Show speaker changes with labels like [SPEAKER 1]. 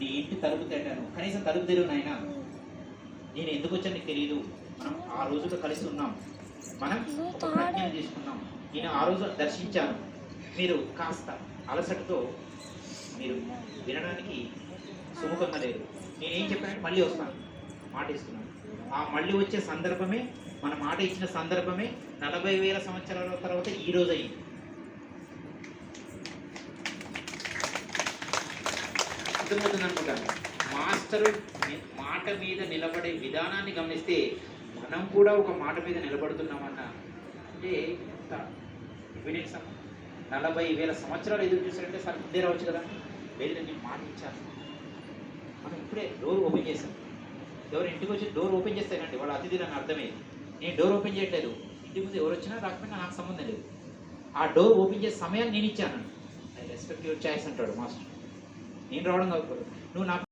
[SPEAKER 1] నీ ఇంటి తలుపు తట్టాను, కనీసం తలుపు తెరువు నాయనా. నేను ఎందుకు వచ్చాను నీకు తెలియదు. మనం ఆ రోజులో కలిసి ఉన్నాం, మనం ఒక ప్రజ్ఞను తీసుకున్నాం. నేను ఆ రోజు దర్శించాను. మీరు కాస్త అలసటతో మీరు వినడానికి సుముఖంగా లేరు. నేనేం చెప్పానంటే మళ్ళీ వస్తాను, మాట ఇస్తున్నాను. ఆ మళ్ళీ వచ్చే సందర్భమే, మన మాట ఇచ్చిన సందర్భమే 40,000 సంవత్సరాల తర్వాత ఈ రోజు అయింది. అర్థమవుతుంది అనుకుంటాను. మాస్టరు మాట మీద నిలబడే విధానాన్ని గమనిస్తే మనం కూడా ఒక మాట మీద నిలబడుతున్నామన్న అంటే ఎవిడెన్స్ అన్న. 40,000 సంవత్సరాలు ఎదురు చూసారంటే సార్ ముందే రావచ్చు కదా. వెళ్ళి నేను మాట ఇచ్చాను. మనం ఇప్పుడే డోర్ ఓపెన్ చేశాం. ఎవరు ఇంటికి వచ్చి డోర్ ఓపెన్ చేస్తానండి వాళ్ళ అతిథి అని అర్థమే. నేను డోర్ ఓపెన్ చేయట్లేదు. ఇంటి ముందు ఎవరు వచ్చినా రాకపోయినా నాకు సంబంధం లేదు. ఆ డోర్ ఓపెన్ చేసే సమయాన్ని నేను ఇచ్చాను. ఐ రెస్పెక్ట్ యువర్ చాయిస్ అంటాడు మాస్టర్. నేను రావడం కాకపోతే నువ్వు నాకు